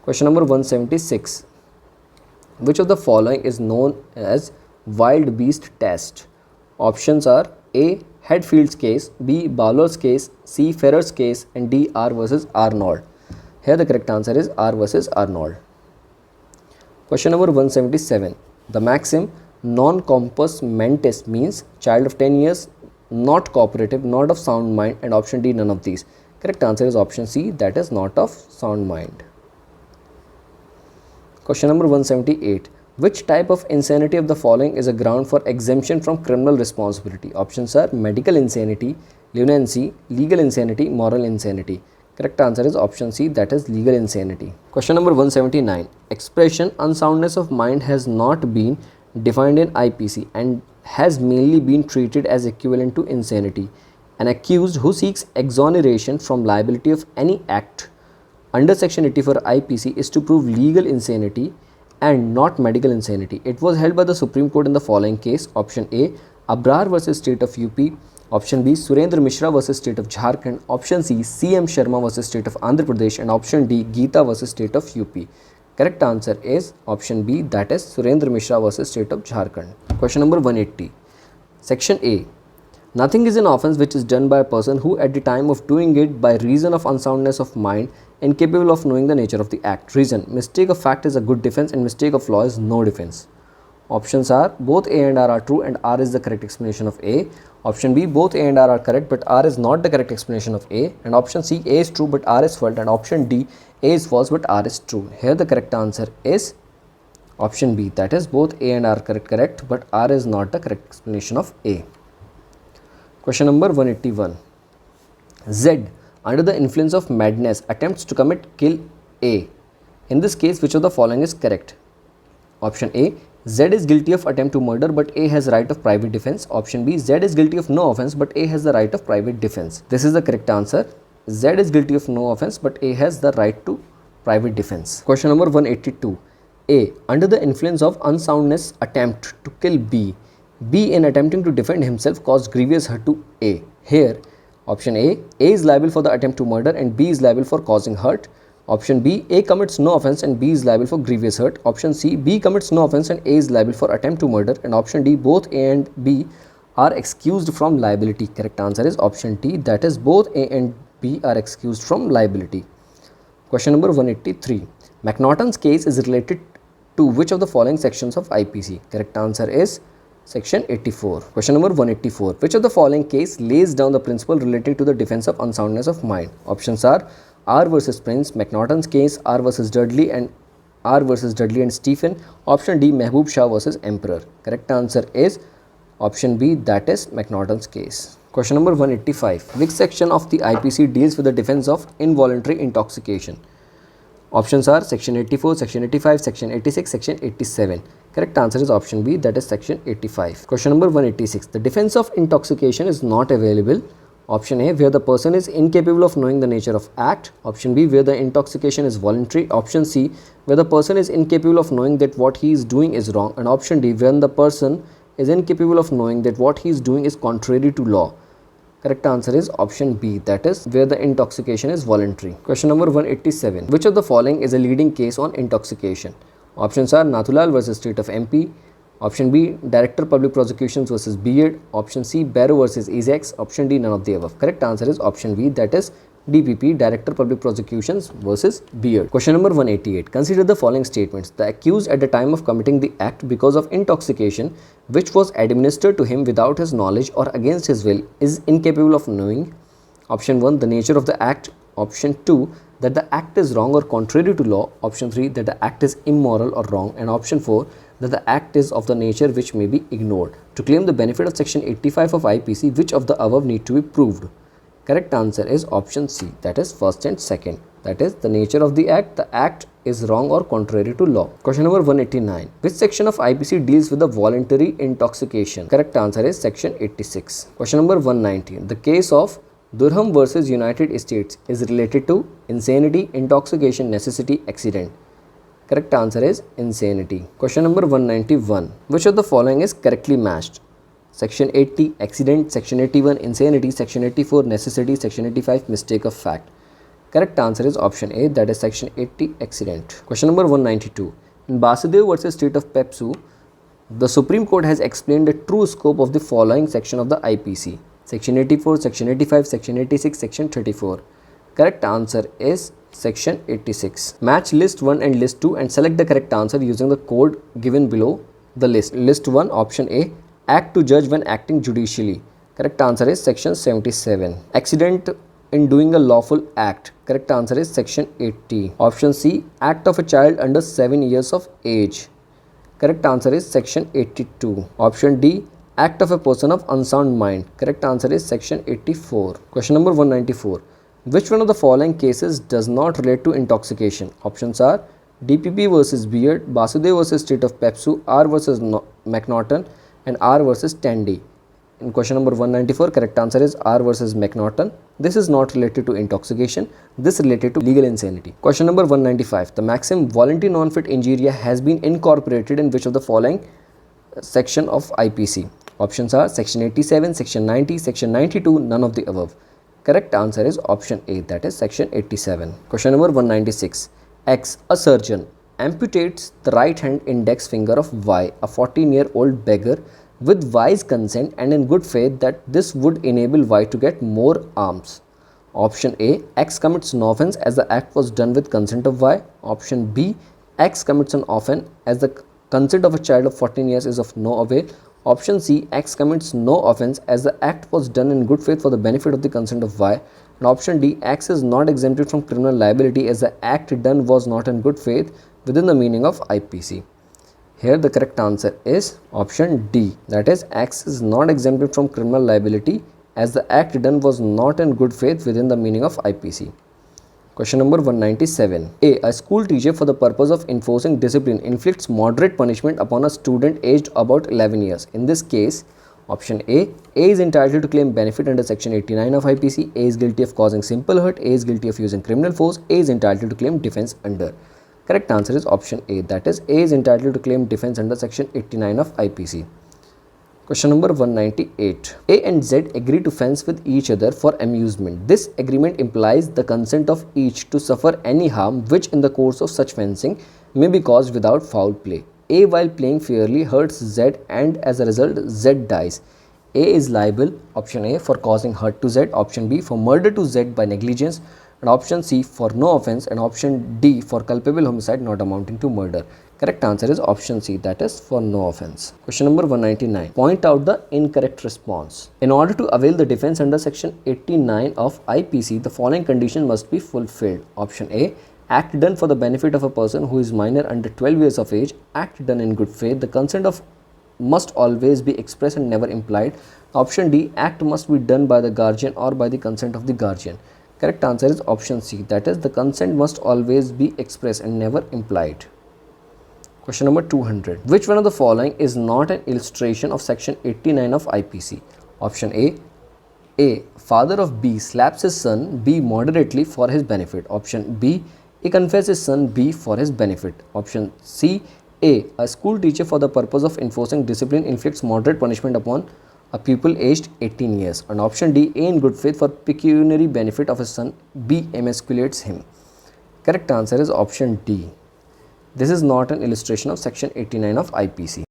Question number 176. Which of the following is known as wild beast test? Options are A. Hadfield's case, B. Balor's case, C. Ferrer's case, and D. R versus Arnold. Here the correct answer is R versus Arnold. Question number 177. The maxim non compos mentis means child of 10 years, not cooperative, not of sound mind, and option D none of these. Correct answer is option C, that is not of sound mind. Question number 178. Which type of insanity of the following is a ground for exemption from criminal responsibility? Options are medical insanity, lunacy, legal insanity, moral insanity. Correct answer is option C, that is legal insanity. Question number 179. Expression unsoundness of mind has not been defined in IPC and has mainly been treated as equivalent to insanity. An accused who seeks exoneration from liability of any act under section 84 IPC is to prove legal insanity and not medical insanity. It was held by the Supreme Court in the following case. Option A, Abrar versus State of UP. Option B, Surendra Mishra versus State of Jharkhand. Option C, CM Sharma versus State of Andhra Pradesh. And option D, Geeta versus State of UP. Correct answer is option B, that is Surendra Mishra versus State of Jharkhand. Question number 180. Section A. Nothing is an offence which is done by a person who at the time of doing it by reason of unsoundness of mind incapable of knowing the nature of the act. Reason: mistake of fact is a good defense and mistake of law is no defense. Options are both A and R are true and R is the correct explanation of A. Option B, both A and R are correct but R is not the correct explanation of A. And option C, A is true but R is false. And option D, A is false but R is true. Here the correct answer is option B, that is both A and R are correct but R is not the correct explanation of A. Question number 181. Z, under the influence of madness, attempts to kill A. In this case, which of the following is correct? Option A, Z is guilty of attempt to murder but A has right of private defense. Option B, Z is guilty of no offense but A has the right of private defense. This is the correct answer. Z is guilty of no offense but A has the right to private defense. Question number 182. A, under the influence of unsoundness, attempt to kill B. B, in attempting to defend himself, caused grievous hurt to A. Here, option A is liable for the attempt to murder and B is liable for causing hurt. Option B, A commits no offense and B is liable for grievous hurt. Option C, B commits no offense and A is liable for attempt to murder. And option D, both A and B are excused from liability. Correct answer is option D, that is both A and B are excused from liability. Question number 183. McNaughton's case is related to which of the following sections of IPC? Correct answer is Section 84. Question number 184. Which of the following case lays down the principle relating to the defense of unsoundness of mind? Options are R versus Prince, McNaughton's case, R versus Dudley and Stephen. Option D, Mehboob Shah versus Emperor. Correct answer is option B, that is McNaughton's case. Question number 185. Which section of the IPC deals with the defense of involuntary intoxication? Options are Section 84, Section 85, Section 86, Section 87. Correct answer is option B, that is Section 85. Question number 186. The defense of intoxication is not available. Option A, where the person is incapable of knowing the nature of act. Option B, where the intoxication is voluntary. Option C, where the person is incapable of knowing that what he is doing is wrong. And option D, when the person is incapable of knowing that what he is doing is contrary to law. Correct answer is option B, that is where the intoxication is voluntary. Question number 187. Which of the following is a leading case on intoxication? Options are Nathulal versus State of MP. Option B, Director Public Prosecutions versus Beard. Option C, Barrow versus EZEX. Option D, none of the above. Correct answer is option B, that is DPP, Director Public Prosecutions versus Beard. Question number 188. Consider the following statements. The accused at the time of committing the act because of intoxication which was administered to him without his knowledge or against his will is incapable of knowing. Option 1, the nature of the act. Option 2, that the act is wrong or contrary to law. Option 3, that the act is immoral or wrong. And option 4, that the act is of the nature which may be ignored. To claim the benefit of Section 85 of IPC, which of the above need to be proved? Correct answer is option C, that is first and second. That is the nature of the act is wrong or contrary to law. Question number 189. Which section of IPC deals with the voluntary intoxication? Correct answer is Section 86. Question number 190. The case of Durham versus United States is related to insanity, intoxication, necessity, accident. Correct answer is insanity. Question number 191. Which of the following is correctly matched? Section 80, accident. Section 81, insanity. Section 84, necessity. Section 85, mistake of fact. Correct answer is option A, that is section 80, accident. Question number 192. In Basudev versus State of Pepsu, the Supreme Court has explained the true scope of the following section of the IPC. Section 84, section 85, section 86, section 34. Correct answer is section 86. Match list 1 and list 2 and select the correct answer using the code given below the list. List 1, option A, act to judge when acting judicially. Correct answer is section 77. Accident in doing a lawful act. Correct answer is section 80. Option C, act of a child under 7 years of age. Correct answer is section 82. Option D, act of a person of unsound mind. Correct answer is section 84. Question number 194. Which one of the following cases does not relate to intoxication? Options are DPP versus Beard, Basudev versus State of Pepsu, R versus McNaughton, and R versus Tandy. In question number 194, correct answer is R versus McNaughton. This is not related to intoxication. This is related to legal insanity. Question number 195. The maxim voluntary non-fit injuria has been incorporated in which of the following section of IPC? Options are section 87, section 90, section 92, none of the above. Correct answer is option A, that is section 87. Question number 196. X, a surgeon, amputates the right hand index finger of Y, a 14-year-old beggar, with Y's consent and in good faith that this would enable Y to get more arms. Option A, X commits no offense as the act was done with consent of Y. Option B, X commits an offense as the consent of a child of 14 years is of no avail. Option C, X commits no offense as the act was done in good faith for the benefit of the consent of Y. And option D, X is not exempted from criminal liability as the act done was not in good faith within the meaning of IPC. Here the correct answer is option D, that is X is not exempted from criminal liability as the act done was not in good faith within the meaning of IPC. Question number 197. A school teacher for the purpose of enforcing discipline inflicts moderate punishment upon a student aged about 11 years. In this case, option A is entitled to claim benefit under section 89 of IPC, A is guilty of causing simple hurt, A is guilty of using criminal force, A is entitled to claim defense under. Correct answer is option A, that is A is entitled to claim defense under section 89 of IPC. Question number 198. A and Z agree to fence with each other for amusement. This agreement implies the consent of each to suffer any harm which in the course of such fencing may be caused without foul play. A, while playing fairly, hurts Z and as a result Z dies. A is liable, option A, for causing hurt to Z, option B for murder to Z by negligence, and option C for no offense, and option D for culpable homicide not amounting to murder. Correct answer is option C, that is for no offense. Question number 199. Point out the incorrect response. In order to avail the defense under section 89 of IPC, the following condition must be fulfilled. Option A, act done for the benefit of a person who is minor under 12 years of age, act done in good faith, the consent of must always be expressed and never implied. Option D, act must be done by the guardian or by the consent of the guardian. Correct answer is option C, that is the consent must always be expressed and never implied. Question number 200. Which one of the following is not an illustration of section 89 of IPC? Option A, father of B slaps his son B moderately for his benefit. Option B, he confesses his son B for his benefit. Option C, a school teacher for the purpose of enforcing discipline inflicts moderate punishment upon a pupil aged 18 years. And option D, A in good faith for pecuniary benefit of his son B emasculates him. Correct answer is option D. This is not an illustration of section 89 of IPC.